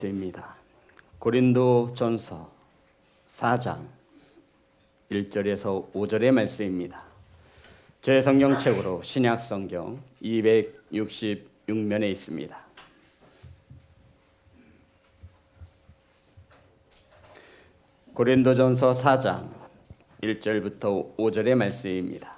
입니다. 고린도전서 4장 1절에서 5절의 말씀입니다. 제 성경책으로 신약성경 266면에 있습니다. 고린도전서 4장 1절부터 5절의 말씀입니다.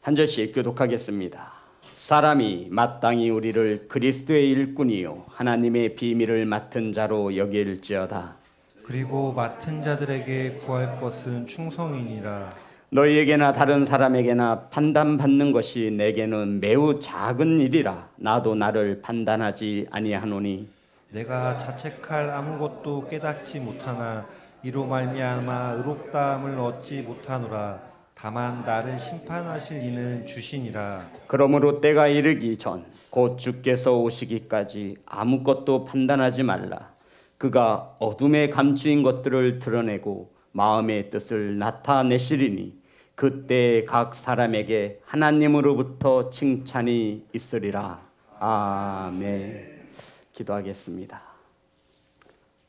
한 절씩 교독하겠습니다. 사람이 마땅히 우리를 그리스도의 일꾼이요 하나님의 비밀을 맡은 자로 여길지어다. 그리고 맡은 자들에게 구할 것은 충성이니라. 너희에게나 다른 사람에게나 판단받는 것이 내게는 매우 작은 일이라. 나도 나를 판단하지 아니하노니 내가 자책할 아무것도 깨닫지 못하나 이로 말미암아 의롭다함을 얻지 못하노라. 다만 나를 심판하실 이는 주시니라. 그러므로 때가 이르기 전 곧 주께서 오시기까지 아무것도 판단하지 말라. 그가 어둠에 감추인 것들을 드러내고 마음의 뜻을 나타내시리니 그때 각 사람에게 하나님으로부터 칭찬이 있으리라. 아멘. 기도하겠습니다.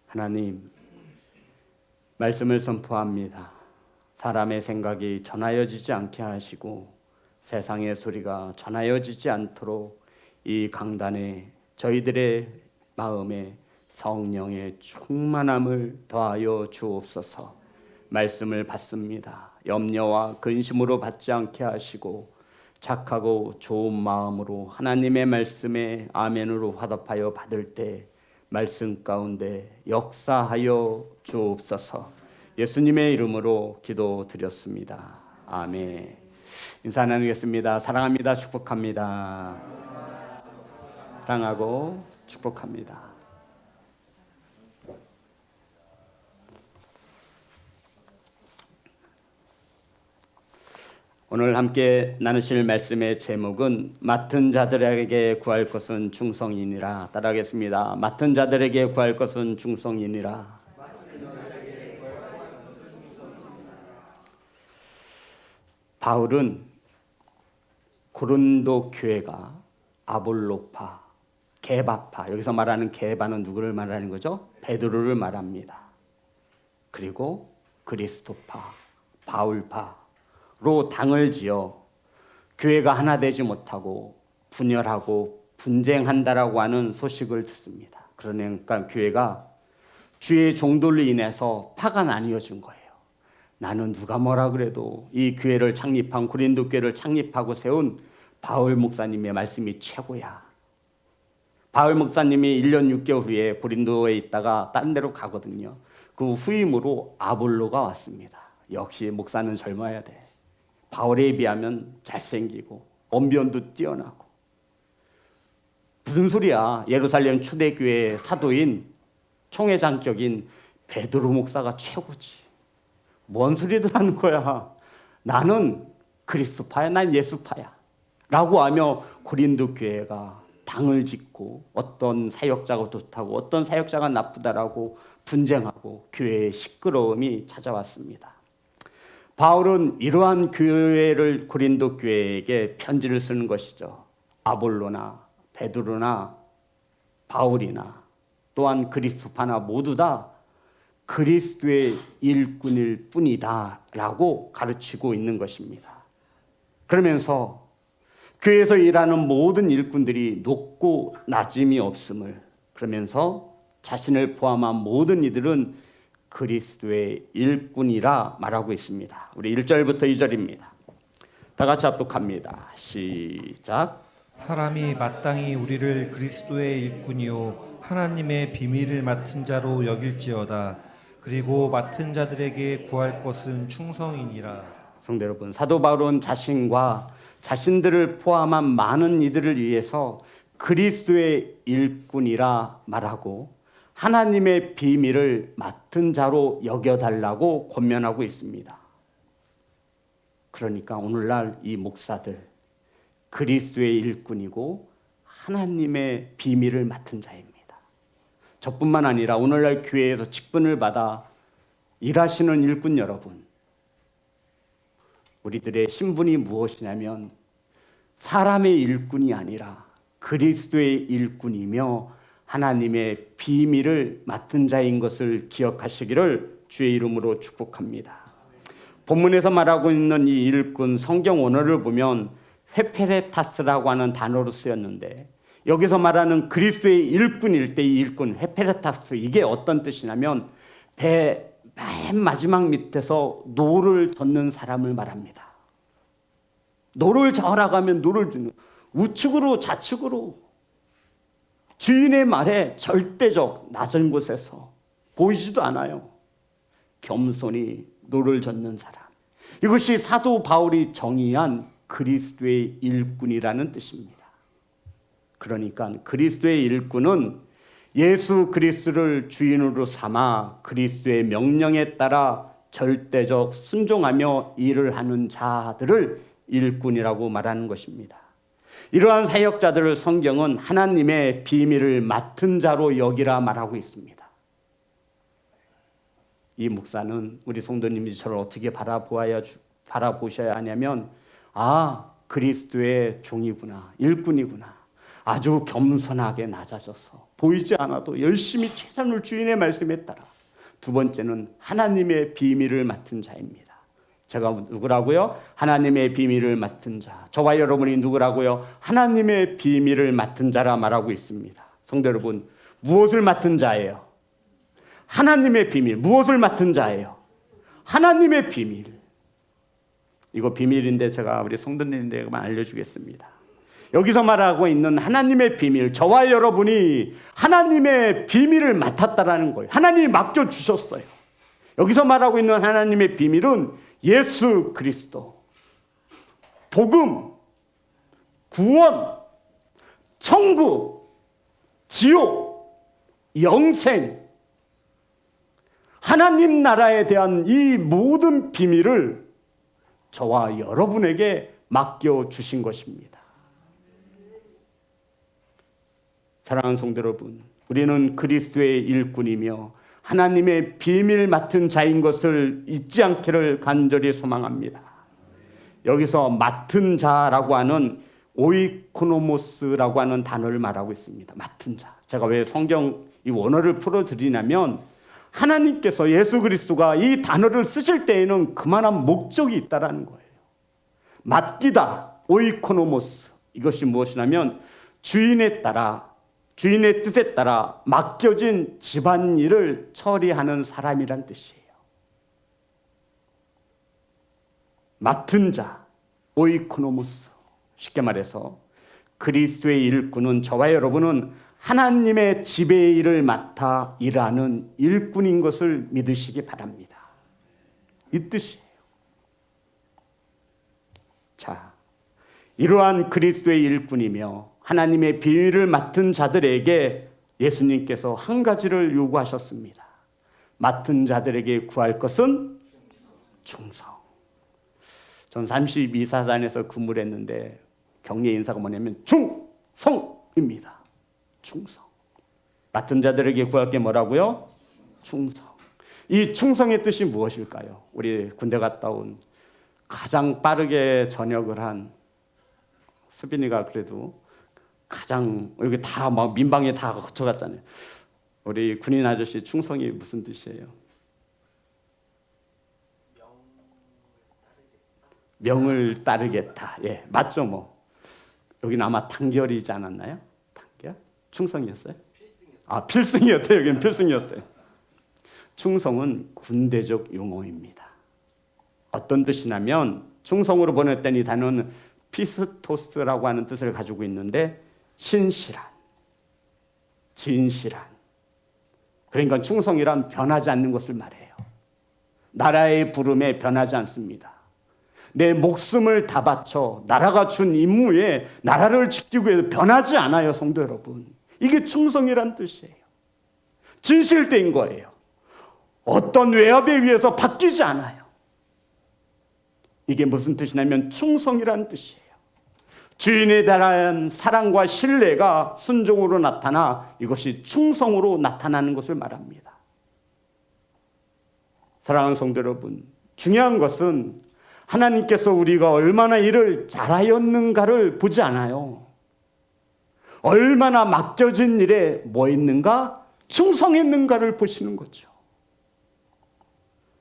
하나님, 말씀을 선포합니다. 사람의 생각이 전하여지지 않게 하시고 세상의 소리가 전하여지지 않도록 이 강단에 저희들의 마음에 성령의 충만함을 더하여 주옵소서. 말씀을 받습니다. 염려와 근심으로 받지 않게 하시고 착하고 좋은 마음으로 하나님의 말씀에 아멘으로 화답하여 받을 때 말씀 가운데 역사하여 주옵소서. 예수님의 이름으로 기도드렸습니다. 아멘. 인사 나누겠습니다. 사랑합니다. 축복합니다. 사랑하고 축복합니다. 오늘 함께 나누실 말씀의 제목은 맡은 자들에게 구할 것은 충성이니라. 따라하겠습니다. 맡은 자들에게 구할 것은 충성이니라. 바울은 고린도 교회가 아볼로파, 게바파, 여기서 말하는 게바는 누구를 말하는 거죠? 베드로를 말합니다. 그리고 그리스도파, 바울파로 당을 지어 교회가 하나 되지 못하고 분열하고 분쟁한다라고 하는 소식을 듣습니다. 그러니까 교회가 주의 종들로 인해서 파가 나뉘어진 거예요. 나는 누가 뭐라 그래도 이 교회를 창립한 고린도 교회를 창립하고 세운 바울 목사님의 말씀이 최고야. 바울 목사님이 1년 6개월 후에 고린도에 있다가 딴 데로 가거든요. 그 후임으로 아볼로가 왔습니다. 역시 목사는 젊어야 돼. 바울에 비하면 잘생기고 언변도 뛰어나고. 무슨 소리야. 예루살렘 초대교회의 사도인 총회장격인 베드로 목사가 최고지. 뭔 소리들 하는 거야. 나는 그리스도파야, 난 예수파야 라고 하며 고린도 교회가 당을 짓고 어떤 사역자가 좋다고 어떤 사역자가 나쁘다라고 분쟁하고 교회의 시끄러움이 찾아왔습니다. 바울은 이러한 교회를 고린도 교회에게 편지를 쓰는 것이죠. 아볼로나 베드로나 바울이나 또한 그리스도파나 모두 다 그리스도의 일꾼일 뿐이다 라고 가르치고 있는 것입니다. 그러면서 교회에서 일하는 모든 일꾼들이 높고 낮음이 없음을, 그러면서 자신을 포함한 모든 이들은 그리스도의 일꾼이라 말하고 있습니다. 우리 1절부터 2절입니다. 다 같이 합독합니다. 시작. 사람이 마땅히 우리를 그리스도의 일꾼이요 하나님의 비밀을 맡은 자로 여길지어다. 그리고 맡은 자들에게 구할 것은 충성이니라. 성도 여러분, 사도 바울은 자신과 자신들을 포함한 많은 이들을 위해서 그리스도의 일꾼이라 말하고 하나님의 비밀을 맡은 자로 여겨달라고 권면하고 있습니다. 그러니까 오늘날 이 목사들 그리스도의 일꾼이고 하나님의 비밀을 맡은 자입니다. 저뿐만 아니라 오늘날 교회에서 직분을 받아 일하시는 일꾼 여러분, 우리들의 신분이 무엇이냐면 사람의 일꾼이 아니라 그리스도의 일꾼이며 하나님의 비밀을 맡은 자인 것을 기억하시기를 주의 이름으로 축복합니다. 본문에서 말하고 있는 이 일꾼, 성경 원어를 보면 헤페레타스라고 하는 단어로 쓰였는데, 여기서 말하는 그리스도의 일꾼일 때 이 일꾼 헤페레타스, 이게 어떤 뜻이냐면 배 맨 마지막 밑에서 노를 젓는 사람을 말합니다. 노를 저으러 가면 노를 젓는, 우측으로 좌측으로 주인의 말에 절대적 낮은 곳에서 보이지도 않아요. 겸손히 노를 젓는 사람. 이것이 사도 바울이 정의한 그리스도의 일꾼이라는 뜻입니다. 그러니까 그리스도의 일꾼은 예수 그리스도를 주인으로 삼아 그리스도의 명령에 따라 절대적 순종하며 일을 하는 자들을 일꾼이라고 말하는 것입니다. 이러한 사역자들을 성경은 하나님의 비밀을 맡은 자로 여기라 말하고 있습니다. 이 목사는 우리 성도님이 저를 어떻게 바라보셔야 하냐면, 그리스도의 종이구나, 일꾼이구나. 아주 겸손하게 낮아져서 보이지 않아도 열심히 최선을 주인의 말씀에 따라. 두 번째는 하나님의 비밀을 맡은 자입니다. 제가 누구라고요? 하나님의 비밀을 맡은 자. 저와 여러분이 누구라고요? 하나님의 비밀을 맡은 자라 말하고 있습니다. 성도 여러분, 무엇을 맡은 자예요? 하나님의 비밀. 무엇을 맡은 자예요? 하나님의 비밀. 이거 비밀인데 제가 우리 성도님들에게만 알려주겠습니다. 여기서 말하고 있는 하나님의 비밀, 저와 여러분이 하나님의 비밀을 맡았다라는 거예요. 하나님이 맡겨주셨어요. 여기서 말하고 있는 하나님의 비밀은 예수 그리스도, 복음, 구원, 천국, 지옥, 영생, 하나님 나라에 대한 이 모든 비밀을 저와 여러분에게 맡겨주신 것입니다. 사랑하는 성도 여러분, 우리는 그리스도의 일꾼이며 하나님의 비밀 맡은 자인 것을 잊지 않기를 간절히 소망합니다. 여기서 맡은 자라고 하는 오이코노모스라고 하는 단어를 말하고 있습니다. 맡은 자. 제가 왜 성경 이 원어를 풀어드리냐면, 하나님께서 예수 그리스도가 이 단어를 쓰실 때에는 그만한 목적이 있다라는 거예요. 맡기다, 오이코노모스. 이것이 무엇이냐면 주인에 따라, 주인의 뜻에 따라 맡겨진 집안일을 처리하는 사람이란 뜻이에요. 맡은 자, 오이코노모스. 쉽게 말해서 그리스도의 일꾼은, 저와 여러분은 하나님의 지배의 일을 맡아 일하는 일꾼인 것을 믿으시기 바랍니다. 이 뜻이에요. 자, 이러한 그리스도의 일꾼이며 하나님의 비밀을 맡은 자들에게 예수님께서 한 가지를 요구하셨습니다. 맡은 자들에게 구할 것은 충성. 전 32사단에서 근무를 했는데 격려 인사가 뭐냐면 충성입니다. 충성. 맡은 자들에게 구할 게 뭐라고요? 충성. 이 충성의 뜻이 무엇일까요? 우리 군대 갔다 온 가장 빠르게 전역을 한 수빈이가 그래도 가장, 여기 다 막 민방위 다 거쳐갔잖아요. 우리 군인 아저씨 충성이 무슨 뜻이에요? 명을 따르겠다. 예, 맞죠 뭐. 여기는 아마 단결이지 않았나요? 단결? 충성이었어요? 필승이었대요. 여기는 필승이었대요. 충성은 군대적 용어입니다. 어떤 뜻이냐면, 충성으로 번역된 이 단어는 피스토스라고 하는 뜻을 가지고 있는데, 신실한, 진실한. 그러니까 충성이란 변하지 않는 것을 말해요. 나라의 부름에 변하지 않습니다. 내 목숨을 다 바쳐 나라가 준 임무에 나라를 지키기 위해서 변하지 않아요, 성도 여러분. 이게 충성이란 뜻이에요. 진실된 거예요. 어떤 외압에 의해서 바뀌지 않아요. 이게 무슨 뜻이냐면 충성이란 뜻이에요. 주인에 대한 사랑과 신뢰가 순종으로 나타나 이것이 충성으로 나타나는 것을 말합니다. 사랑하는 성도 여러분, 중요한 것은 하나님께서 우리가 얼마나 일을 잘하였는가를 보지 않아요. 얼마나 맡겨진 일에 뭐 있는가? 충성했는가를 보시는 거죠.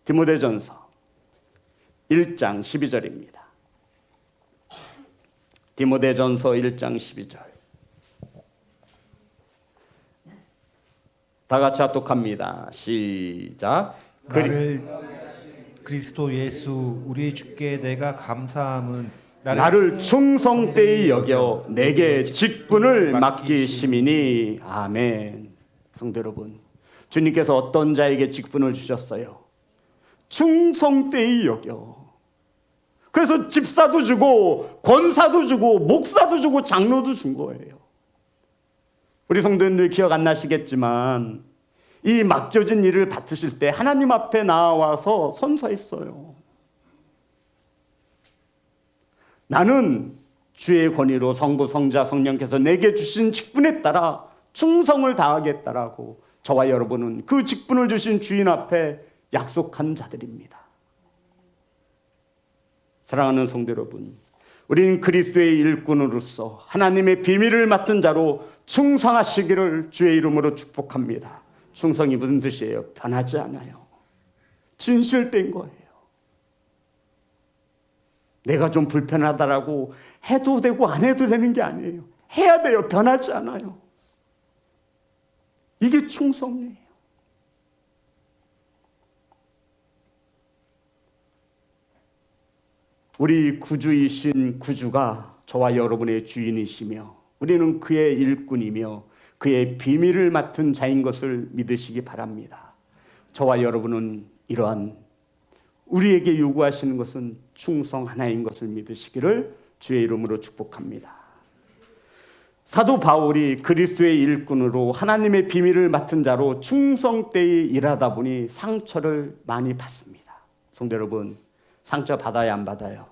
디모데전서 1장 12절입니다. 디모데전서 1장 12절. 다 같이 합독합니다. 시작. 나를 그리스도 예수 우리 주께 내가 감사함은 나를 충성되이 여겨 내게 직분을 맡기심이니. 아멘. 성도 여러분, 주님께서 어떤 자에게 직분을 주셨어요? 충성되이 여겨. 그래서 집사도 주고 권사도 주고 목사도 주고 장로도 준 거예요. 우리 성도님들 기억 안 나시겠지만 이 맡겨진 일을 맡으실 때 하나님 앞에 나와서 선서했어요. 나는 주의 권위로 성부, 성자, 성령께서 내게 주신 직분에 따라 충성을 다하겠다라고 저와 여러분은 그 직분을 주신 주인 앞에 약속한 자들입니다. 사랑하는 성도 여러분, 우리는 그리스도의 일꾼으로서 하나님의 비밀을 맡은 자로 충성하시기를 주의 이름으로 축복합니다. 충성이 무슨 뜻이에요? 변하지 않아요. 진실된 거예요. 내가 좀 불편하다라고 해도 되고 안 해도 되는 게 아니에요. 해야 돼요. 변하지 않아요. 이게 충성이에요. 우리 구주이신 구주가 저와 여러분의 주인이시며 우리는 그의 일꾼이며 그의 비밀을 맡은 자인 것을 믿으시기 바랍니다. 저와 여러분은 이러한 우리에게 요구하시는 것은 충성 하나인 것을 믿으시기를 주의 이름으로 축복합니다. 사도 바울이 그리스도의 일꾼으로 하나님의 비밀을 맡은 자로 충성되이 일하다 보니 상처를 많이 받습니다. 성도 여러분, 상처 받아야 안 받아요?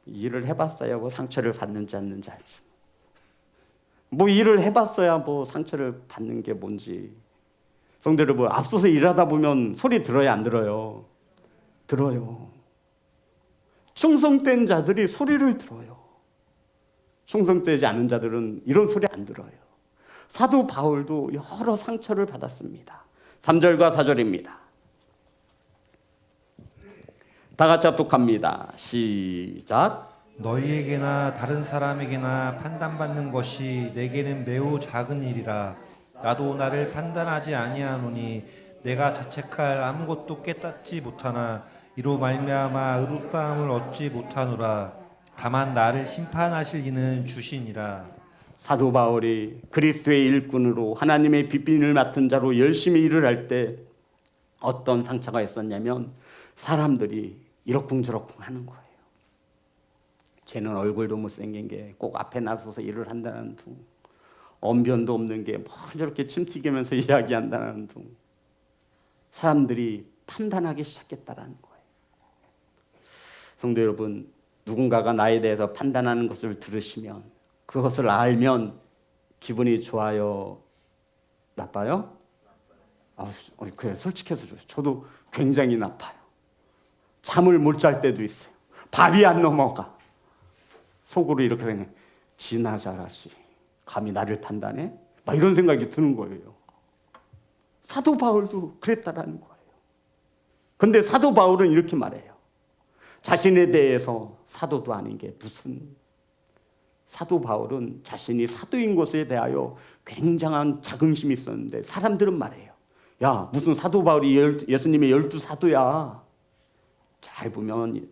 일을 해봤어야 뭐 상처를 받는지 않는지 알지. 뭐 일을 해봤어야 뭐 상처를 받는 게 뭔지. 성도 여러분, 앞서서 일하다 보면 소리 들어야 안 들어요? 들어요. 충성된 자들이 소리를 들어요. 충성되지 않은 자들은 이런 소리 안 들어요. 사도 바울도 여러 상처를 받았습니다. 3절과 4절입니다. 다 같이 합독합니다. 시작. 너희에게나 다른 사람에게나 판단받는 것이 내게는 매우 작은 일이라. 나도 나를 판단하지 아니하노니 내가 자책할 아무것도 깨닫지 못하나 이로 말미암아 의롭다함을 얻지 못하노라. 다만 나를 심판하실 이는 주시니라. 사도 바울이 그리스도의 일꾼으로 하나님의 비밀을 맡은 자로 열심히 일을 할 때 어떤 상처가 있었냐면 사람들이 이러쿵저러쿵 하는 거예요. 쟤는 얼굴도 못생긴 게 꼭 앞에 나서서 일을 한다는 둥, 언변도 없는 게 뭐 저렇게 침 튀기면서 이야기한다는 둥, 사람들이 판단하기 시작했다라는 거예요. 성도 여러분, 누군가가 나에 대해서 판단하는 것을 들으시면, 그것을 알면 기분이 좋아요? 나빠요? 그래, 솔직해서 좋아요. 저도 굉장히 나빠요. 잠을 못 잘 때도 있어요. 밥이 안 넘어가. 속으로 이렇게 생각해. 지나 잘하지. 감히 나를 판단해? 막 이런 생각이 드는 거예요. 사도 바울도 그랬다라는 거예요. 근데 사도 바울은 이렇게 말해요. 자신에 대해서 사도도 아닌 게 무슨. 사도 바울은 자신이 사도인 것에 대하여 굉장한 자긍심이 있었는데 사람들은 말해요. 야, 무슨 사도 바울이 예수님의 12사도야. 잘 보면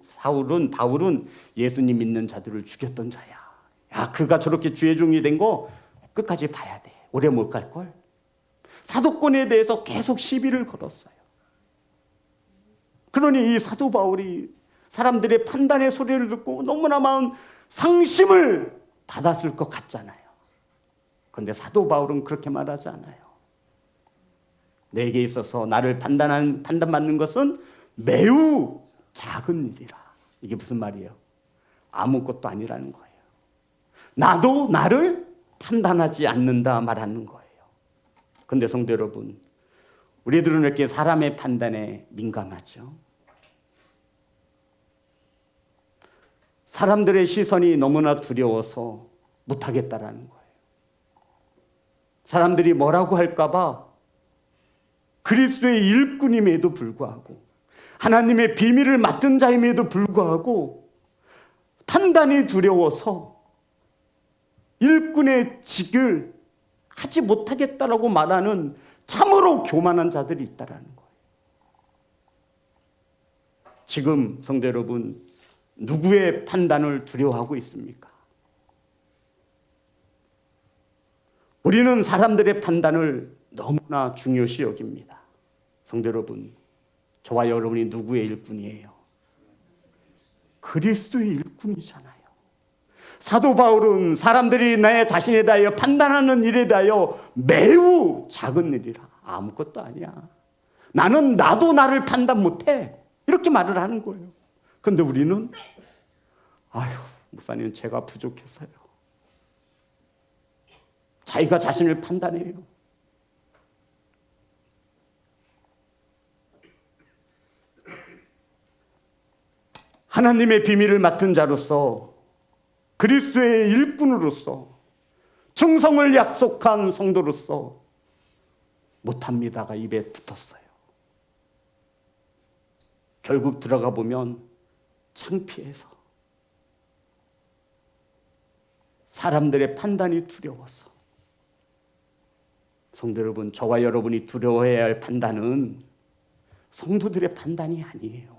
바울은 예수님 믿는 자들을 죽였던 자야. 야, 그가 저렇게 주의 종이 된 거 끝까지 봐야 돼. 오래 못 갈걸. 사도권에 대해서 계속 시비를 걸었어요. 그러니 이 사도 바울이 사람들의 판단의 소리를 듣고 너무나 많은 상심을 받았을 것 같잖아요. 그런데 사도 바울은 그렇게 말하지 않아요. 내게 있어서 나를 판단받는 것은 매우 작은 일이라. 이게 무슨 말이에요? 아무것도 아니라는 거예요. 나도 나를 판단하지 않는다 말하는 거예요. 그런데 성도 여러분, 우리들은 이렇게 사람의 판단에 민감하죠. 사람들의 시선이 너무나 두려워서 못하겠다라는 거예요. 사람들이 뭐라고 할까봐 그리스도의 일꾼임에도 불구하고 하나님의 비밀을 맡은 자임에도 불구하고 판단이 두려워서 일꾼의 직을 하지 못하겠다라고 말하는 참으로 교만한 자들이 있다라는 거예요. 지금 성도 여러분, 누구의 판단을 두려워하고 있습니까? 우리는 사람들의 판단을 너무나 중요시 여깁니다. 성도 여러분, 저와 여러분이 누구의 일꾼이에요? 그리스도의 일꾼이잖아요. 사도 바울은 사람들이 내 자신에 대하여 판단하는 일에 대하여 매우 작은 일이라, 아무것도 아니야, 나도 나를 판단 못해, 이렇게 말을 하는 거예요. 그런데 우리는 아유, 목사님 제가 부족해서요. 자기가 자신을 판단해요. 하나님의 비밀을 맡은 자로서, 그리스도의 일꾼으로서, 충성을 약속한 성도로서 못합니다가 입에 붙었어요. 결국 들어가 보면 창피해서, 사람들의 판단이 두려워서. 성도 여러분, 저와 여러분이 두려워해야 할 판단은 성도들의 판단이 아니에요.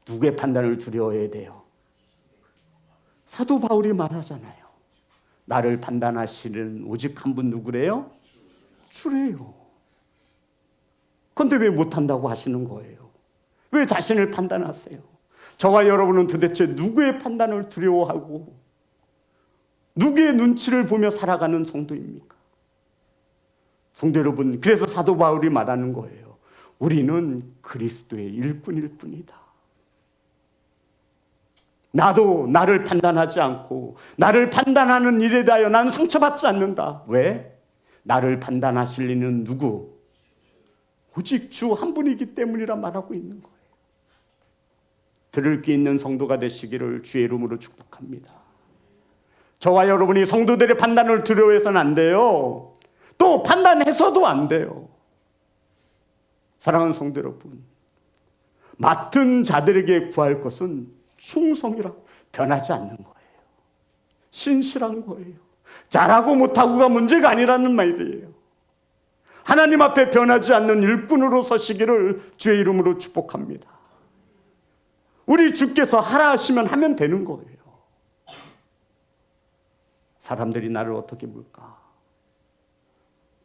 누구의 판단을 두려워해야 돼요? 사도 바울이 말하잖아요. 나를 판단하시는 오직 한 분 누구래요? 주래요. 그런데 왜 못한다고 하시는 거예요? 왜 자신을 판단하세요? 저와 여러분은 도대체 누구의 판단을 두려워하고 누구의 눈치를 보며 살아가는 성도입니까? 성도 여러분, 그래서 사도 바울이 말하는 거예요. 우리는 그리스도의 일꾼일 뿐이다. 나도 나를 판단하지 않고 나를 판단하는 일에 대하여 나는 상처받지 않는다. 왜? 나를 판단하실 이는 누구? 오직 주 한 분이기 때문이라 말하고 있는 거예요. 들을 귀 있는 성도가 되시기를 주의 이름으로 축복합니다. 저와 여러분이 성도들의 판단을 두려워해서는 안 돼요. 또 판단해서도 안 돼요. 사랑하는 성도 여러분, 맡은 자들에게 구할 것은 충성이라 변하지 않는 거예요. 신실한 거예요. 잘하고 못하고가 문제가 아니라는 말이에요. 하나님 앞에 변하지 않는 일꾼으로 서시기를 주의 이름으로 축복합니다. 우리 주께서 하라 하시면 하면 되는 거예요. 사람들이 나를 어떻게 볼까?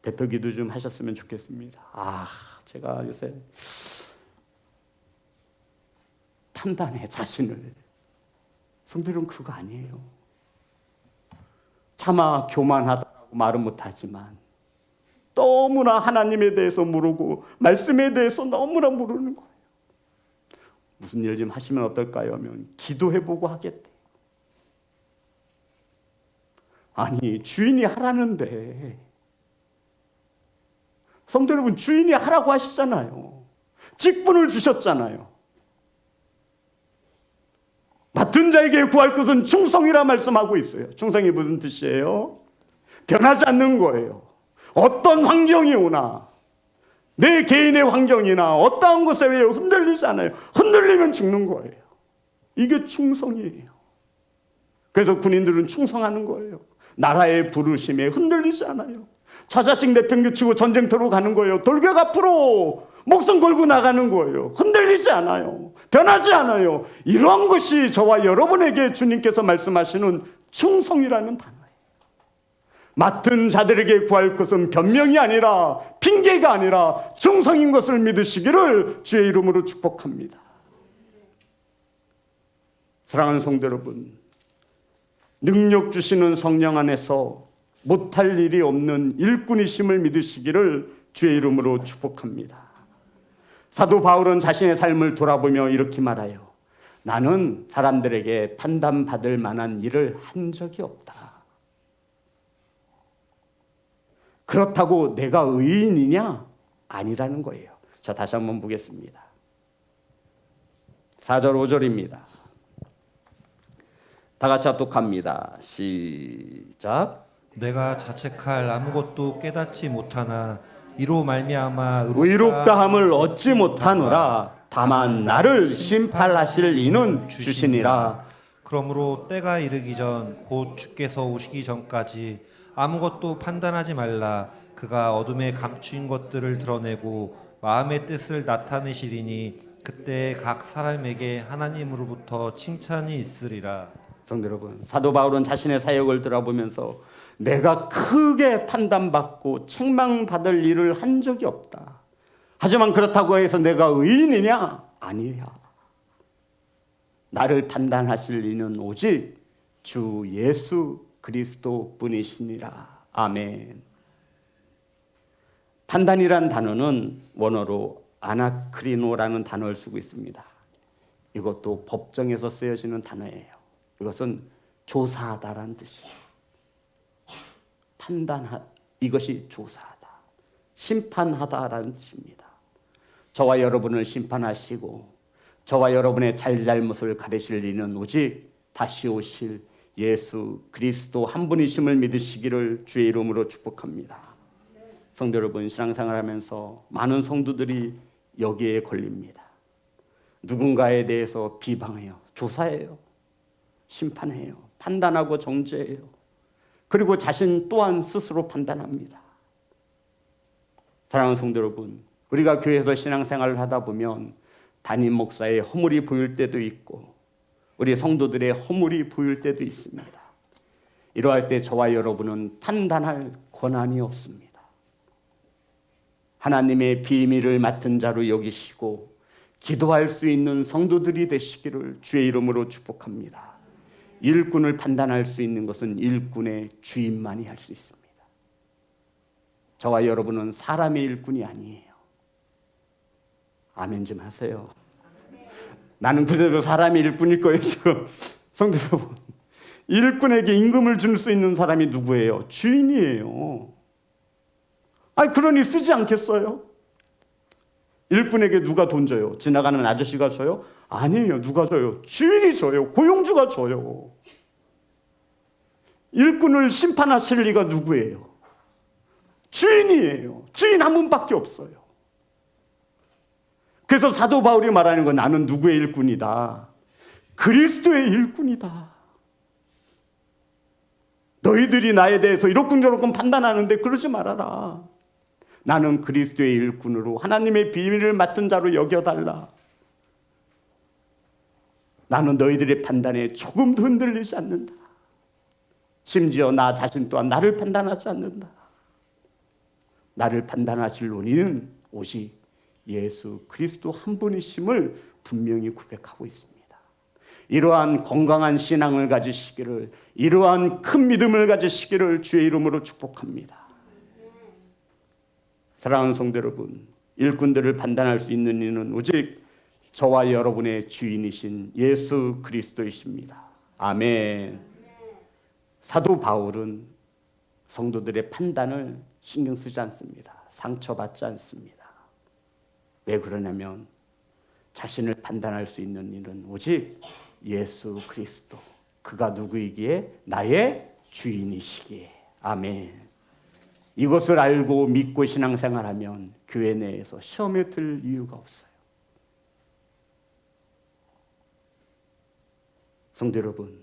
대표 기도 좀 하셨으면 좋겠습니다. 제가 요새 판단해 자신을. 성도들은 그거 아니에요. 차마 교만하다고 말은 못하지만 너무나 하나님에 대해서 모르고 말씀에 대해서 너무나 모르는 거예요. 무슨 일 좀 하시면 어떨까요? 하면 기도해보고 하겠대. 아니, 주인이 하라는데. 성도 여러분, 주인이 하라고 하시잖아요. 직분을 주셨잖아요. 맡은 자에게 구할 것은 충성이라 말씀하고 있어요. 충성이 무슨 뜻이에요? 변하지 않는 거예요. 어떤 환경이 오나, 내 개인의 환경이나 어떠한 것에 왜 흔들리지 않아요. 흔들리면 죽는 거예요. 이게 충성이에요. 그래서 군인들은 충성하는 거예요. 나라의 부르심에 흔들리지 않아요. 자자식 내팽개치고 전쟁터로 가는 거예요. 돌격 앞으로 목숨 걸고 나가는 거예요. 흔들리지 않아요. 변하지 않아요. 이러한 것이 저와 여러분에게 주님께서 말씀하시는 충성이라는 단어예요. 맡은 자들에게 구할 것은 변명이 아니라 핑계가 아니라 충성인 것을 믿으시기를 주의 이름으로 축복합니다. 사랑하는 성도 여러분, 능력 주시는 성령 안에서 못할 일이 없는 일꾼이심을 믿으시기를 주의 이름으로 축복합니다. 사도 바울은 자신의 삶을 돌아보며 이렇게 말해요. 나는 사람들에게 판단받을 만한 일을 한 적이 없다. 그렇다고 내가 의인이냐? 아니라는 거예요. 자, 다시 한번 보겠습니다. 4절 5절입니다. 다 같이 합독합니다. 시작. 내가 자책할 아무것도 깨닫지 못하나 이로 말미암아 의롭다함을 얻지 못하노라. 다만 나를 심판하실 이는 주시니라. 그러므로 때가 이르기 전 곧 주께서 오시기 전까지 아무것도 판단하지 말라. 그가 어둠에 감추인 것들을 드러내고 마음의 뜻을 나타내시리니 그때 각 사람에게 하나님으로부터 칭찬이 있으리라. 성도 여러분, 사도 바울은 자신의 사역을 돌아보면서 내가 크게 판단받고 책망받을 일을 한 적이 없다. 하지만 그렇다고 해서 내가 의인이냐? 아니야. 나를 판단하실 이는 오직 주 예수 그리스도 뿐이시니라. 아멘. 판단이란 단어는 원어로 아나크리노라는 단어를 쓰고 있습니다. 이것도 법정에서 쓰여지는 단어예요. 이것은 조사하다라는 뜻이에요. 이것이 조사하다, 심판하다라는 뜻입니다. 저와 여러분을 심판하시고 저와 여러분의 잘잘못을 가리실 이는 오직 다시 오실 예수 그리스도 한 분이심을 믿으시기를 주의 이름으로 축복합니다. 성도 여러분, 신앙생활하면서 많은 성도들이 여기에 걸립니다. 누군가에 대해서 비방해요, 조사해요, 심판해요, 판단하고 정죄해요. 그리고 자신 또한 스스로 판단합니다. 사랑하는 성도 여러분, 우리가 교회에서 신앙생활을 하다 보면 담임 목사의 허물이 보일 때도 있고 우리 성도들의 허물이 보일 때도 있습니다. 이러할 때 저와 여러분은 판단할 권한이 없습니다. 하나님의 비밀을 맡은 자로 여기시고 기도할 수 있는 성도들이 되시기를 주의 이름으로 축복합니다. 일꾼을 판단할 수 있는 것은 일꾼의 주인만이 할 수 있습니다. 저와 여러분은 사람의 일꾼이 아니에요. 아멘 좀 하세요. 나는 그대로 사람의 일꾼일 거예요 지금. 성도 여러분, 일꾼에게 임금을 줄 수 있는 사람이 누구예요? 주인이에요. 그러니 쓰지 않겠어요? 일꾼에게 누가 돈 줘요? 지나가는 아저씨가 줘요? 아니에요. 누가 줘요? 주인이 줘요. 고용주가 줘요. 일꾼을 심판하실 리가 누구예요? 주인이에요. 주인 한 분밖에 없어요. 그래서 사도 바울이 말하는 건 나는 누구의 일꾼이다? 그리스도의 일꾼이다. 너희들이 나에 대해서 이렇군저렇군 판단하는데 그러지 말아라. 나는 그리스도의 일꾼으로 하나님의 비밀을 맡은 자로 여겨달라. 나는 너희들의 판단에 조금도 흔들리지 않는다. 심지어 나 자신 또한 나를 판단하지 않는다. 나를 판단하실 논의는 오직 예수 그리스도 한 분이심을 분명히 고백하고 있습니다. 이러한 건강한 신앙을 가지시기를, 이러한 큰 믿음을 가지시기를 주의 이름으로 축복합니다. 사랑하는 성도 여러분, 일꾼들을 판단할 수 있는 이는 오직 저와 여러분의 주인이신 예수 그리스도이십니다. 아멘. 사도 바울은 성도들의 판단을 신경 쓰지 않습니다. 상처받지 않습니다. 왜 그러냐면 자신을 판단할 수 있는 일은 오직 예수 그리스도, 그가 누구이기에? 나의 주인이시기에. 아멘. 이것을 알고 믿고 신앙생활하면 교회 내에서 시험에 들 이유가 없어요. 성도 여러분,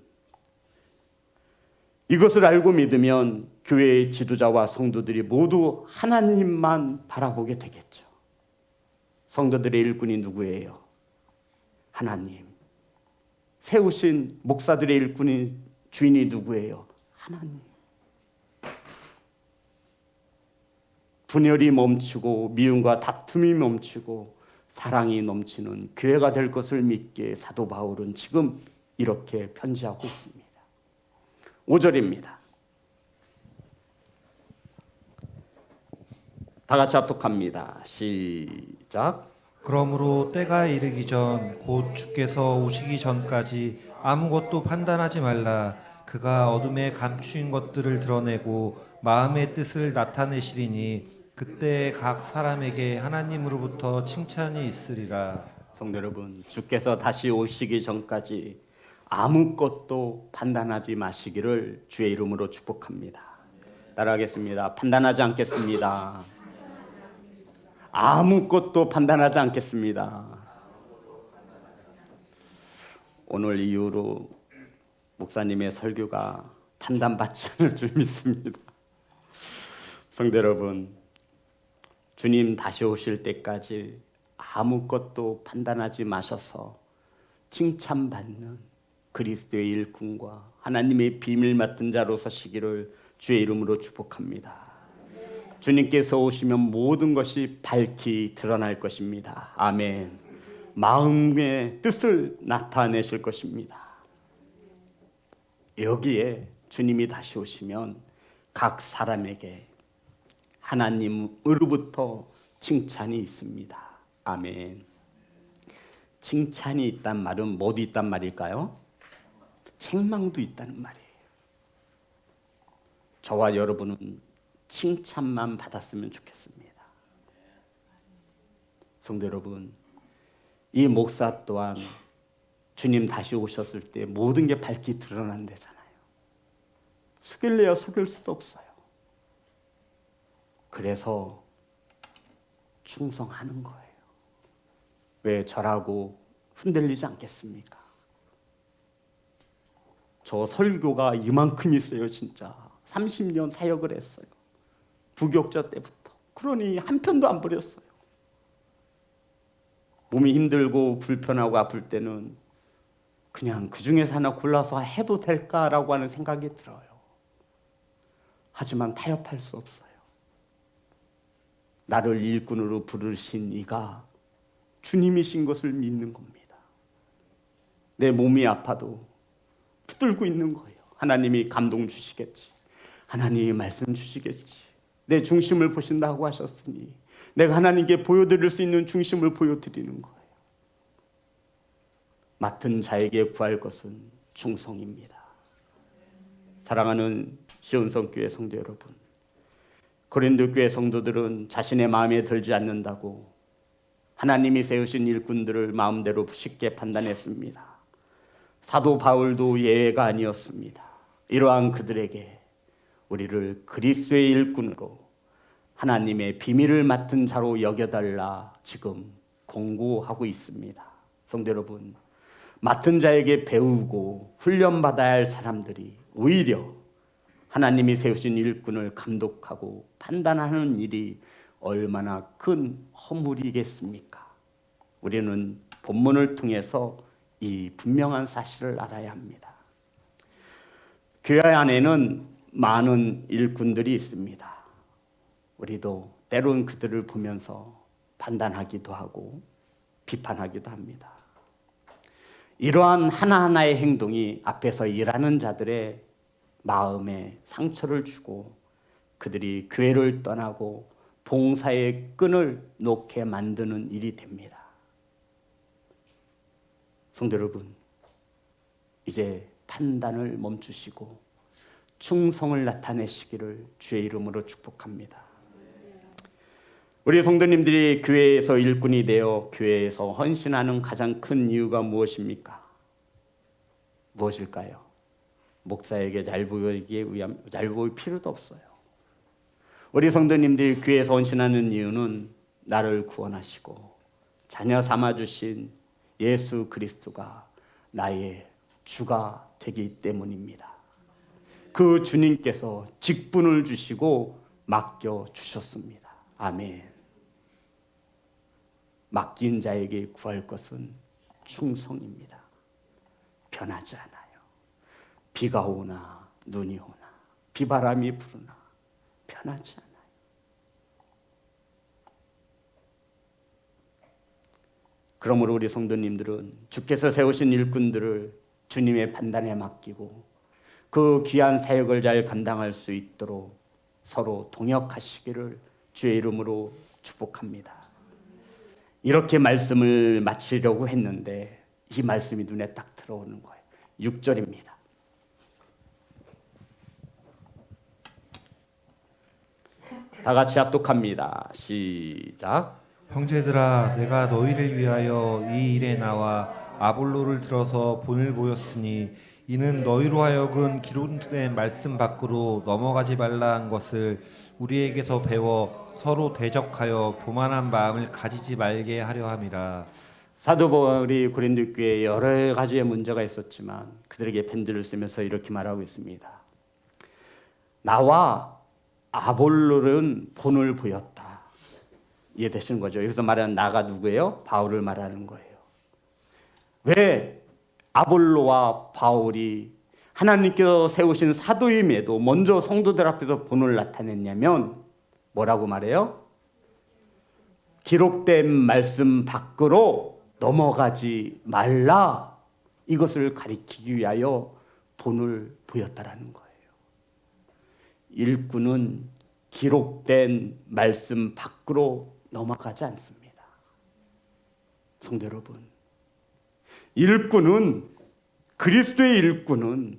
이것을 알고 믿으면 교회의 지도자와 성도들이 모두 하나님만 바라보게 되겠죠. 성도들의 일꾼이 누구예요? 하나님. 세우신 목사들의 일꾼이, 주인이 누구예요? 하나님. 분열이 멈추고 미움과 다툼이 멈추고 사랑이 넘치는 교회가 될 것을 믿기에 사도 바울은 지금 이렇게 편지하고 있습니다. 5절입니다. 다 같이 합독합니다. 시작. 그러므로 때가 이르기 전 곧 주께서 오시기 전까지 아무것도 판단하지 말라. 그가 어둠에 감추인 것들을 드러내고 마음의 뜻을 나타내시리니 그때 각 사람에게 하나님으로부터 칭찬이 있으리라. 성도 여러분, 주께서 다시 오시기 전까지 아무것도 판단하지 마시기를 주의 이름으로 축복합니다. 따라하겠습니다. 판단하지 않겠습니다. 아무것도 판단하지 않겠습니다. 오늘 이후로 목사님의 설교가 판단받지 않을 줄 믿습니다. 성도 여러분, 주님 다시 오실 때까지 아무것도 판단하지 마셔서 칭찬받는 그리스도의 일꾼과 하나님의 비밀 맡은 자로 서시기를 주의 이름으로 축복합니다. 주님께서 오시면 모든 것이 밝히 드러날 것입니다. 아멘. 마음의 뜻을 나타내실 것입니다. 여기에 주님이 다시 오시면 각 사람에게 하나님으로부터 칭찬이 있습니다. 아멘. 칭찬이 있단 말은 뭐도 있단 말일까요? 책망도 있다는 말이에요. 저와 여러분은 칭찬만 받았으면 좋겠습니다. 성도 여러분, 이 목사 또한 주님 다시 오셨을 때 모든 게 밝히 드러난다잖아요. 속일래야 속일 수도 없어요. 그래서 충성하는 거예요. 왜 저라고 흔들리지 않겠습니까? 저 설교가 이만큼 있어요. 진짜 30년 사역을 했어요. 부교육자 때부터. 그러니 한 편도 안 버렸어요. 몸이 힘들고 불편하고 아플 때는 그냥 그 중에서 하나 골라서 해도 될까라고 하는 생각이 들어요. 하지만 타협할 수 없어요. 나를 일꾼으로 부르신 이가 주님이신 것을 믿는 겁니다. 내 몸이 아파도 붙들고 있는 거예요. 하나님이 감동 주시겠지. 하나님이 말씀 주시겠지. 내 중심을 보신다고 하셨으니 내가 하나님께 보여드릴 수 있는 중심을 보여드리는 거예요. 맡은 자에게 구할 것은 충성입니다. 사랑하는 시온성교회 성도 여러분, 고린도 교회 성도들은 자신의 마음에 들지 않는다고 하나님이 세우신 일꾼들을 마음대로 쉽게 판단했습니다. 사도 바울도 예외가 아니었습니다. 이러한 그들에게 우리를 그리스도의 일꾼으로 하나님의 비밀을 맡은 자로 여겨달라 지금 공고하고 있습니다. 성도 여러분, 맡은 자에게 배우고 훈련받아야 할 사람들이 오히려 하나님이 세우신 일꾼을 감독하고 판단하는 일이 얼마나 큰 허물이겠습니까? 우리는 본문을 통해서 이 분명한 사실을 알아야 합니다. 교회 안에는 많은 일꾼들이 있습니다. 우리도 때론 그들을 보면서 판단하기도 하고 비판하기도 합니다. 이러한 하나하나의 행동이 앞에서 일하는 자들의 마음에 상처를 주고 그들이 교회를 떠나고 봉사의 끈을 놓게 만드는 일이 됩니다. 성도 여러분, 이제 판단을 멈추시고 충성을 나타내시기를 주의 이름으로 축복합니다. 우리 성도님들이 교회에서 일꾼이 되어 교회에서 헌신하는 가장 큰 이유가 무엇입니까? 무엇일까요? 목사에게 잘 보일 필요도 없어요. 우리 성도님들이 교회에서 헌신하는 이유는 나를 구원하시고 자녀 삼아주신 예수 그리스도가 나의 주가 되기 때문입니다. 그 주님께서 직분을 주시고 맡겨 주셨습니다. 아멘. 맡긴 자에게 구할 것은 충성입니다. 변하지 않아요. 비가 오나 눈이 오나 비바람이 부르나 변하지 않아요. 그러므로 우리 성도님들은 주께서 세우신 일꾼들을 주님의 판단에 맡기고 그 귀한 사역을 잘 감당할 수 있도록 서로 동역하시기를 주의 이름으로 축복합니다. 이렇게 말씀을 마치려고 했는데 이 말씀이 눈에 딱 들어오는 거예요. 6절입니다. 다 같이 합독합니다. 시작. 형제들아, 내가 너희를 위하여 이 일에 나와 아볼로를 들어서 본을 보였으니 이는 너희로 하여금 기록된 말씀 밖으로 넘어가지 말라 한 것을 우리에게서 배워 서로 대적하여 교만한 마음을 가지지 말게 하려 함이라. 사도 바울이 고린도 교회에 여러 가지의 문제가 있었지만 그들에게 편지를 쓰면서 이렇게 말하고 있습니다. 나와 아볼로는 본을 보였다. 이해되시는 거죠? 여기서 말하는 나가 누구예요? 바울을 말하는 거예요. 왜 아볼로와 바울이 하나님께서 세우신 사도임에도 먼저 성도들 앞에서 본을 나타냈냐면 뭐라고 말해요? 기록된 말씀 밖으로 넘어가지 말라. 이것을 가리키기 위하여 본을 보였다라는 거예요. 일꾼은 기록된 말씀 밖으로 넘어가지 않습니다. 성도 여러분, 일꾼은 그리스도의 일꾼은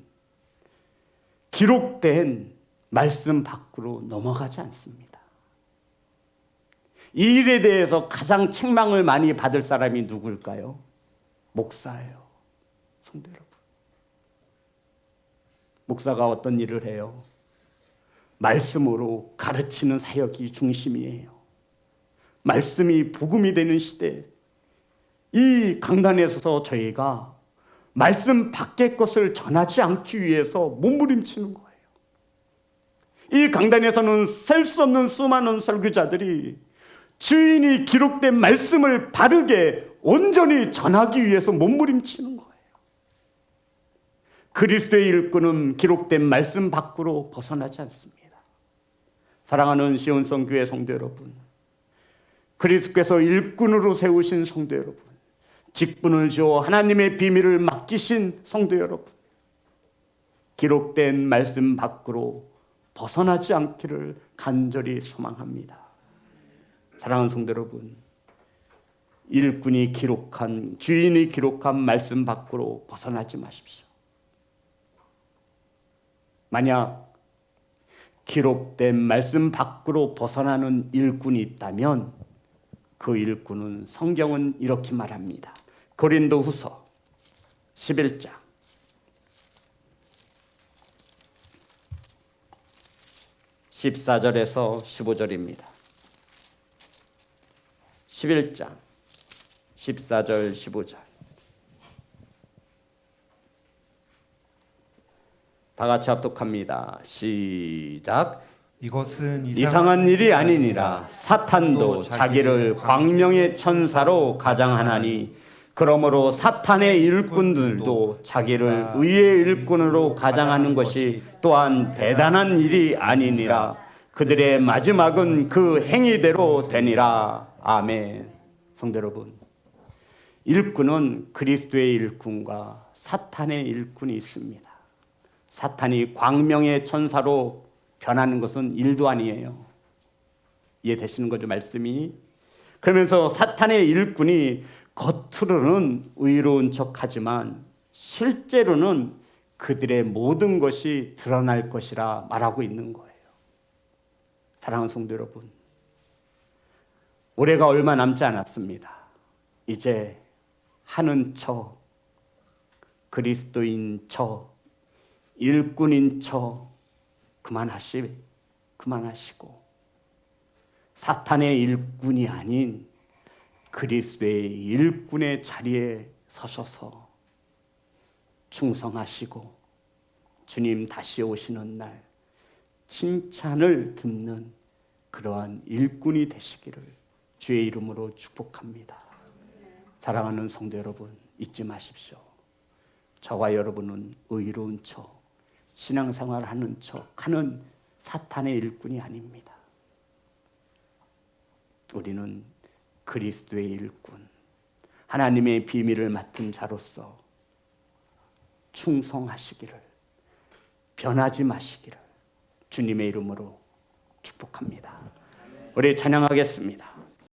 기록된 말씀 밖으로 넘어가지 않습니다. 이 일에 대해서 가장 책망을 많이 받을 사람이 누굴까요? 목사예요. 성도 여러분, 목사가 어떤 일을 해요? 말씀으로 가르치는 사역이 중심이에요. 말씀이 복음이 되는 시대, 이 강단에서 저희가 말씀 밖의 것을 전하지 않기 위해서 몸부림치는 거예요. 이 강단에서는 셀 수 없는 수많은 설교자들이 주인이 기록된 말씀을 바르게 온전히 전하기 위해서 몸부림치는 거예요. 그리스도의 일꾼은 기록된 말씀 밖으로 벗어나지 않습니다. 사랑하는 시온성 교회 성도 여러분, 그리스도께서 일꾼으로 세우신 성도 여러분, 직분을 주어 하나님의 비밀을 맡기신 성도 여러분, 기록된 말씀 밖으로 벗어나지 않기를 간절히 소망합니다. 사랑하는 성도 여러분, 일꾼이 기록한, 주인이 기록한 말씀 밖으로 벗어나지 마십시오. 만약 기록된 말씀 밖으로 벗어나는 일꾼이 있다면 그 일꾼은 성경은 이렇게 말합니다. 고린도후서 11장 14절에서 15절입니다. 11장 14절 15절 다 같이 합독합니다. 시작. 이것은 이상한 일이 아니니라. 사탄도 자기를 광명의 천사로 가장하나니 그러므로 사탄의 일꾼들도 자기를 의의 일꾼으로 가장하는 것이 또한 대단한 일이 아니니라. 그들의 마지막은 그 행위대로 되니라. 아멘. 성도 여러분, 일꾼은 그리스도의 일꾼과 사탄의 일꾼이 있습니다. 사탄이 광명의 천사로 변하는 것은 일도 아니에요. 이해되시는 거죠, 말씀이? 그러면서 사탄의 일꾼이 겉으로는 의로운 척하지만 실제로는 그들의 모든 것이 드러날 것이라 말하고 있는 거예요. 사랑하는 성도 여러분, 올해가 얼마 남지 않았습니다. 이제 하는 척, 그리스도인 척, 일꾼인 척 그만하시고 사탄의 일꾼이 아닌 그리스도의 일꾼의 자리에 서셔서 충성하시고 주님 다시 오시는 날 칭찬을 듣는 그러한 일꾼이 되시기를 주의 이름으로 축복합니다. 사랑하는 성도 여러분, 잊지 마십시오. 저와 여러분은 의로운 척, 신앙생활 하는 척 하는 사탄의 일꾼이 아닙니다. 우리는 그리스도의 일꾼, 하나님의 비밀을 맡은 자로서 충성하시기를, 변하지 마시기를 주님의 이름으로 축복합니다. 우리 찬양하겠습니다.